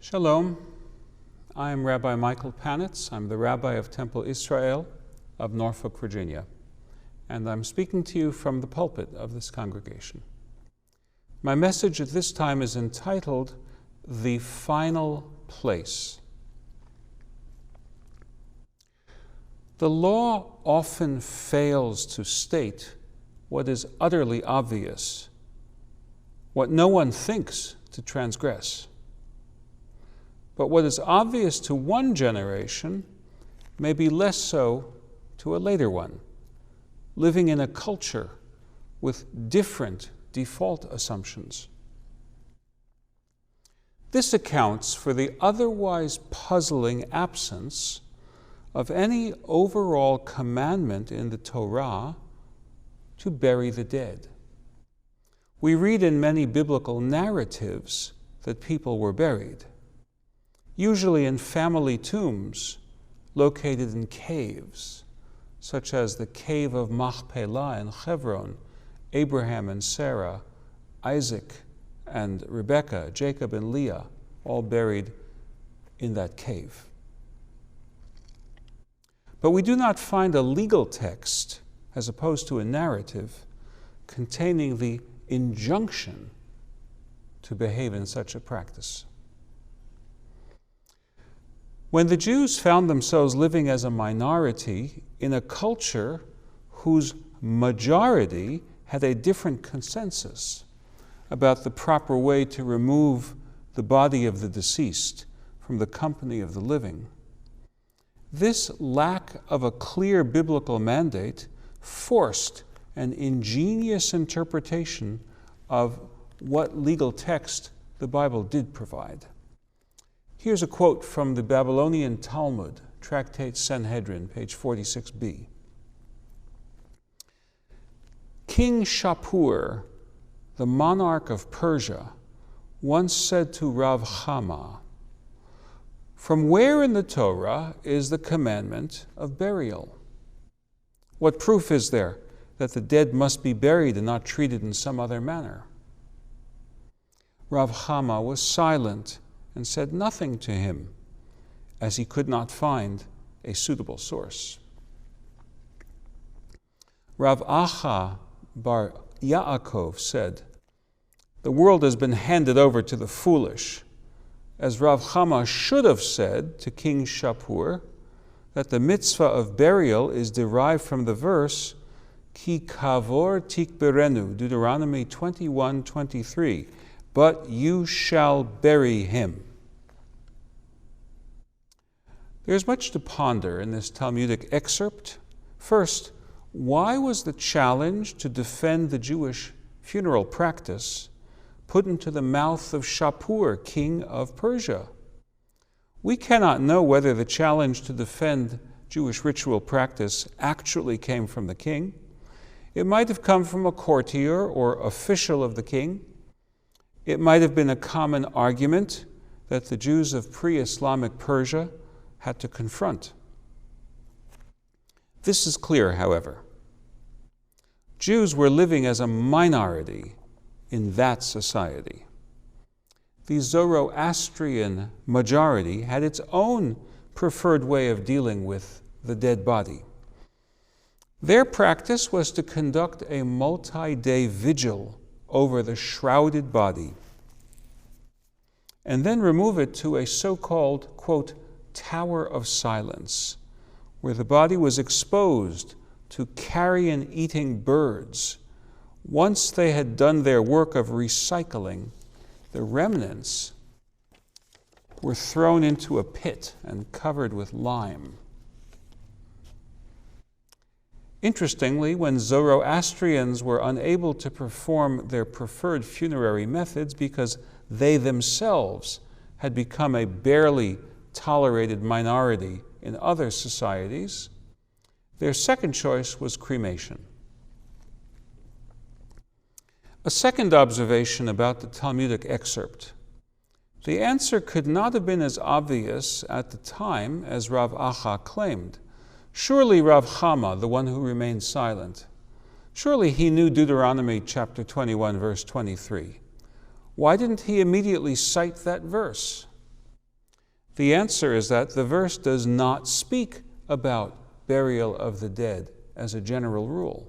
Shalom. I am Rabbi Michael Panitz. I'm the Rabbi of Temple Israel of Norfolk, Virginia, and I'm speaking to you from the pulpit of this congregation. My message at this time is entitled, The Final Place. The law often fails to state what is utterly obvious, what no one thinks to transgress. But what is obvious to one generation may be less so to a later one, living in a culture with different default assumptions. This accounts for the otherwise puzzling absence of any overall commandment in the Torah to bury the dead. We read in many biblical narratives that people were buried, usually in family tombs located in caves, such as the cave of Machpelah in Hebron, Abraham and Sarah, Isaac and Rebekah, Jacob and Leah, all buried in that cave. But we do not find a legal text, as opposed to a narrative, containing the injunction to behave in such a practice. When the Jews found themselves living as a minority in a culture whose majority had a different consensus about the proper way to remove the body of the deceased from the company of the living, this lack of a clear biblical mandate forced an ingenious interpretation of what legal text the Bible did provide. Here's a quote from the Babylonian Talmud, Tractate Sanhedrin, page 46b. King Shapur, the monarch of Persia, once said to Rav Chama, "From where in the Torah is the commandment of burial? What proof is there that the dead must be buried and not treated in some other manner?" Rav Chama was silent and said nothing to him, as he could not find a suitable source. Rav Acha bar Yaakov said, "The world has been handed over to the foolish," as Rav Chama should have said to King Shapur that the mitzvah of burial is derived from the verse, Ki kavor tikberenu, Deuteronomy 21:23, "But you shall bury him." There's much to ponder in this Talmudic excerpt. First, why was the challenge to defend the Jewish funeral practice put into the mouth of Shapur, king of Persia? We cannot know whether the challenge to defend Jewish ritual practice actually came from the king. It might have come from a courtier or official of the king. It might have been a common argument that the Jews of pre-Islamic Persia had to confront. This is clear, however. Jews were living as a minority in that society. The Zoroastrian majority had its own preferred way of dealing with the dead body. Their practice was to conduct a multi-day vigil over the shrouded body and then remove it to a so-called, quote, Tower of Silence, where the body was exposed to carrion-eating birds. Once they had done their work of recycling, the remnants were thrown into a pit and covered with lime. Interestingly, when Zoroastrians were unable to perform their preferred funerary methods because they themselves had become a barely tolerated minority in other societies, their second choice was cremation. A second observation about the Talmudic excerpt. The answer could not have been as obvious at the time as Rav Acha claimed. Surely Rav Chama, the one who remained silent, surely he knew Deuteronomy chapter 21, verse 23. Why didn't he immediately cite that verse? The answer is that the verse does not speak about burial of the dead as a general rule.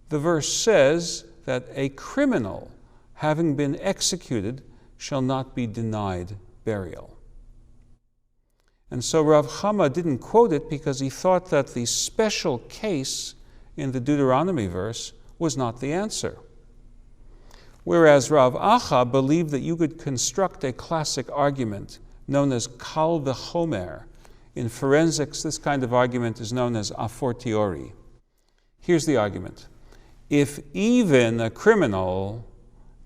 The verse says that a criminal, having been executed, shall not be denied burial. And so Rav Chama didn't quote it because he thought that the special case in the Deuteronomy verse was not the answer. Whereas Rav Acha believed that you could construct a classic argument known as kal v'chomer. In forensics, this kind of argument is known as a fortiori. Here's the argument. If even a criminal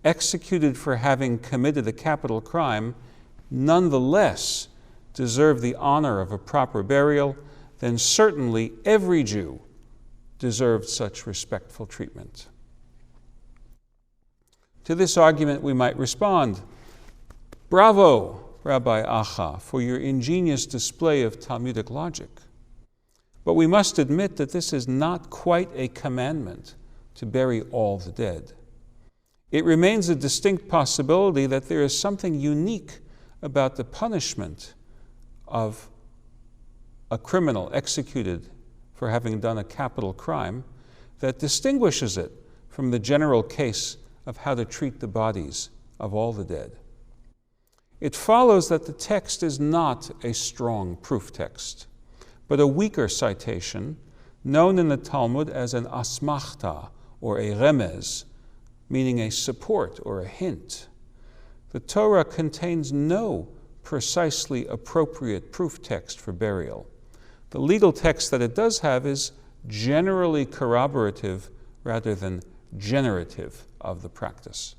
executed for having committed a capital crime nonetheless deserve the honor of a proper burial, then certainly every Jew deserved such respectful treatment. To this argument we might respond, bravo, Rabbi Acha, for your ingenious display of Talmudic logic. But we must admit that this is not quite a commandment to bury all the dead. It remains a distinct possibility that there is something unique about the punishment of a criminal executed for having done a capital crime that distinguishes it from the general case of how to treat the bodies of all the dead. It follows that the text is not a strong proof text, but a weaker citation known in the Talmud as an asmachta or a remez, meaning a support or a hint. The Torah contains no precisely appropriate proof text for burial. The legal text that it does have is generally corroborative rather than generative of the practice.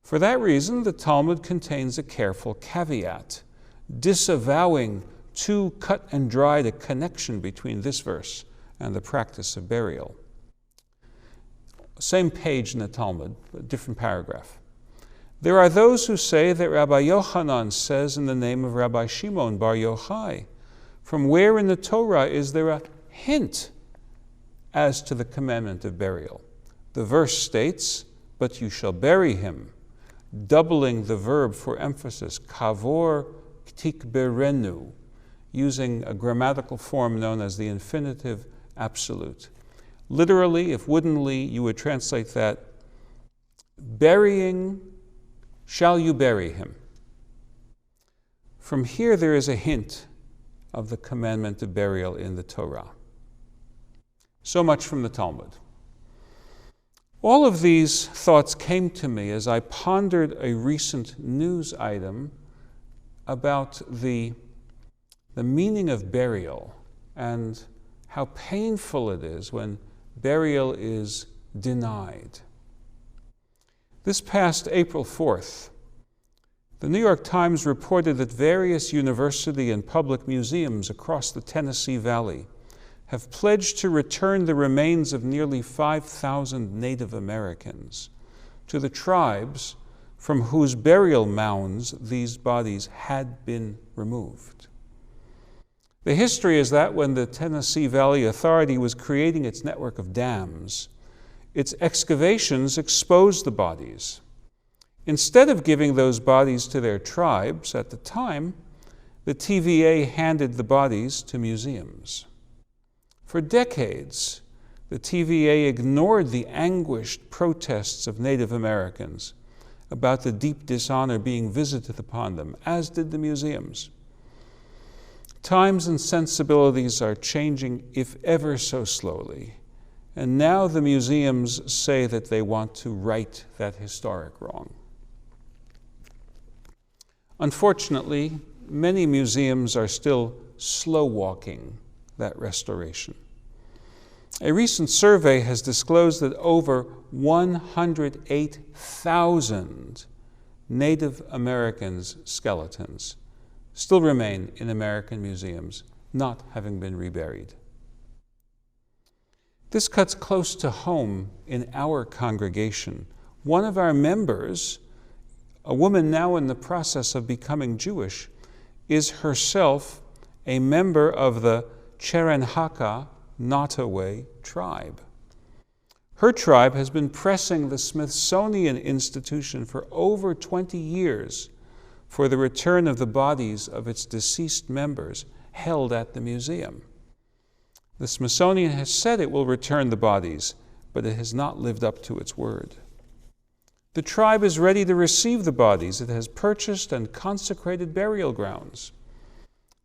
For that reason, the Talmud contains a careful caveat, disavowing too cut and dried a connection between this verse and the practice of burial. Same page in the Talmud, a different paragraph. There are those who say that Rabbi Yochanan says in the name of Rabbi Shimon bar Yochai. From where in the Torah is there a hint as to the commandment of burial? The verse states, but you shall bury him, doubling the verb for emphasis, kavor tikberenu, using a grammatical form known as the infinitive absolute. Literally, if woodenly, you would translate that, burying, shall you bury him? From here there is a hint of the commandment of burial in the Torah. So much from the Talmud. All of these thoughts came to me as I pondered a recent news item about the meaning of burial and how painful it is when burial is denied. This past April 4th, the New York Times reported that various university and public museums across the Tennessee Valley have pledged to return the remains of nearly 5,000 Native Americans to the tribes from whose burial mounds these bodies had been removed. The history is that when the Tennessee Valley Authority was creating its network of dams, its excavations exposed the bodies. Instead of giving those bodies to their tribes at the time, the TVA handed the bodies to museums. For decades, the TVA ignored the anguished protests of Native Americans about the deep dishonor being visited upon them, as did the museums. Times and sensibilities are changing, if ever so slowly, and now the museums say that they want to right that historic wrong. Unfortunately, many museums are still slow-walking that restoration. A recent survey has disclosed that over 108,000 Native Americans' skeletons still remain in American museums, not having been reburied. This cuts close to home in our congregation. One of our members, a woman now in the process of becoming Jewish, is herself a member of the Cherenhaka Nottoway tribe. Her tribe has been pressing the Smithsonian Institution for over 20 years for the return of the bodies of its deceased members held at the museum. The Smithsonian has said it will return the bodies, but it has not lived up to its word. The tribe is ready to receive the bodies. It has purchased and consecrated burial grounds.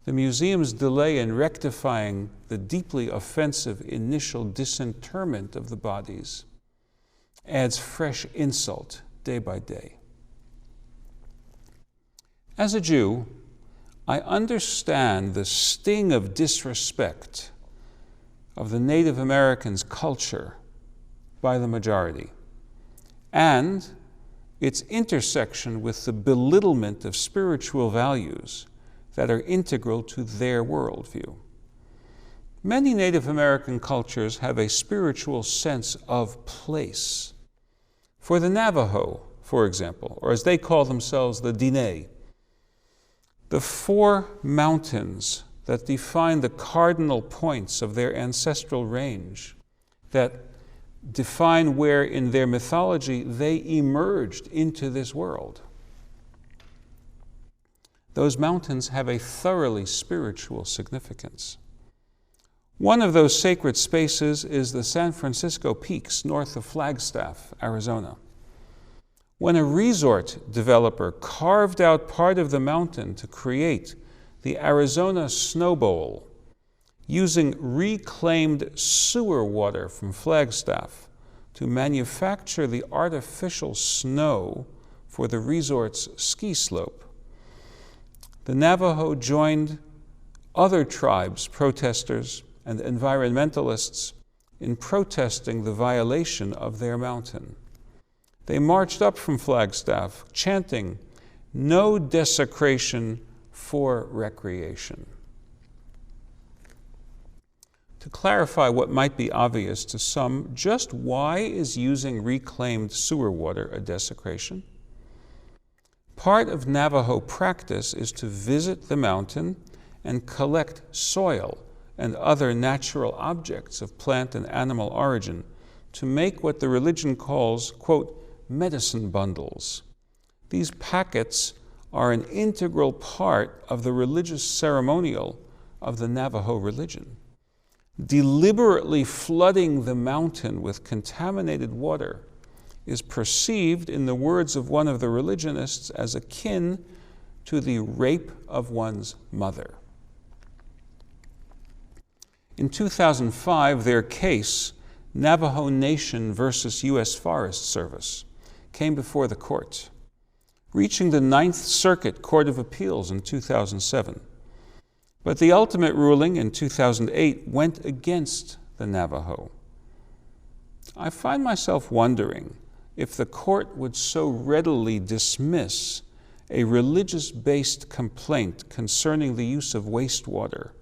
The museum's delay in rectifying the deeply offensive initial disinterment of the bodies adds fresh insult day by day. As a Jew, I understand the sting of disrespect of the Native Americans' culture by the majority, and its intersection with the belittlement of spiritual values that are integral to their worldview. Many Native American cultures have a spiritual sense of place. For the Navajo, for example, or as they call themselves, the Diné, the 4 mountains that define the cardinal points of their ancestral range, that define where in their mythology they emerged into this world. Those mountains have a thoroughly spiritual significance. One of those sacred spaces is the San Francisco Peaks north of Flagstaff, Arizona. When a resort developer carved out part of the mountain to create the Arizona Snow Bowl, using reclaimed sewer water from Flagstaff to manufacture the artificial snow for the resort's ski slope, the Navajo joined other tribes, protesters, and environmentalists in protesting the violation of their mountain. They marched up from Flagstaff, chanting, "No desecration for recreation." To clarify what might be obvious to some, just why is using reclaimed sewer water a desecration? Part of Navajo practice is to visit the mountain and collect soil and other natural objects of plant and animal origin to make what the religion calls, quote, medicine bundles. These packets are an integral part of the religious ceremonial of the Navajo religion. Deliberately flooding the mountain with contaminated water is perceived, in the words of one of the religionists, as akin to the rape of one's mother. In 2005, their case, Navajo Nation versus U.S. Forest Service, came before the court, reaching the Ninth Circuit Court of Appeals in 2007. But the ultimate ruling in 2008 went against the Navajo. I find myself wondering if the court would so readily dismiss a religious-based complaint concerning the use of wastewater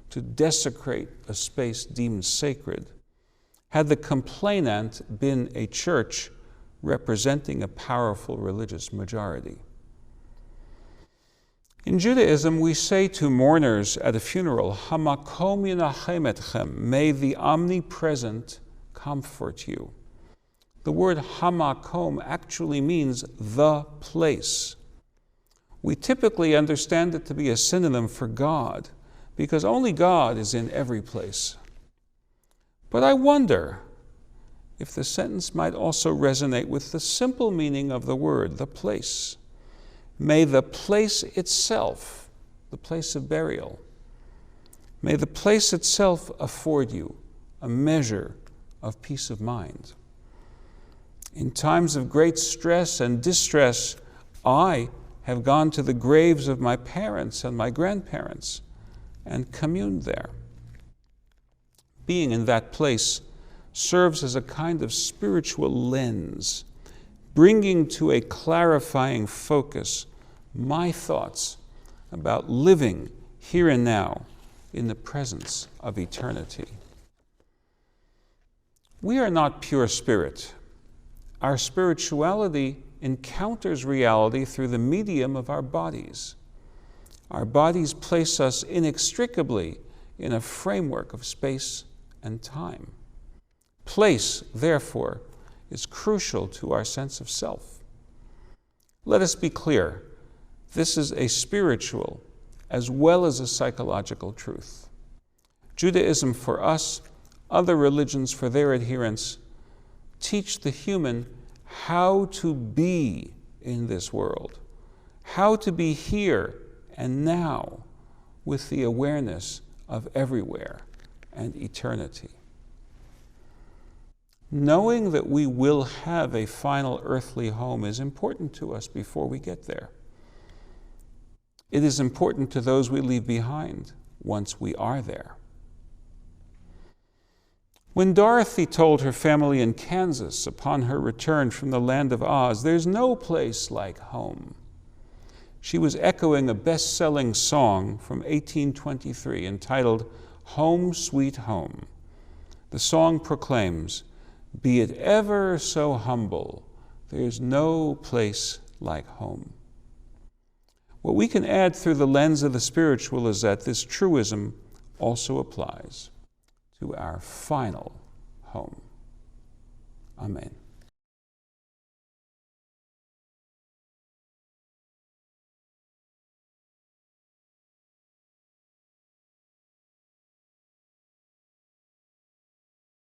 to desecrate a space deemed sacred, had the complainant been a church representing a powerful religious majority. In Judaism, we say to mourners at a funeral, "Hamakom yinachem etchem," may the omnipresent comfort you. The word hamakom actually means the place. We typically understand it to be a synonym for God, because only God is in every place. But I wonder if the sentence might also resonate with the simple meaning of the word, the place. May the place itself, the place of burial, may the place itself afford you a measure of peace of mind. In times of great stress and distress, I have gone to the graves of my parents and my grandparents and communed there. Being in that place serves as a kind of spiritual lens, bringing to a clarifying focus my thoughts about living here and now in the presence of eternity. We are not pure spirit. Our spirituality encounters reality through the medium of our bodies. Our bodies place us inextricably in a framework of space and time. Place, therefore, is crucial to our sense of self. Let us be clear. This is a spiritual as well as a psychological truth. Judaism for us, other religions for their adherents, teach the human how to be in this world, how to be here and now with the awareness of everywhere and eternity. Knowing that we will have a final earthly home is important to us before we get there. It is important to those we leave behind once we are there. When Dorothy told her family in Kansas upon her return from the land of Oz, "There's no place like home," she was echoing a best-selling song from 1823 entitled "Home, Sweet Home." The song proclaims, "Be it ever so humble, there's no place like home." What we can add through the lens of the spiritual is that this truism also applies to our final home. Amen.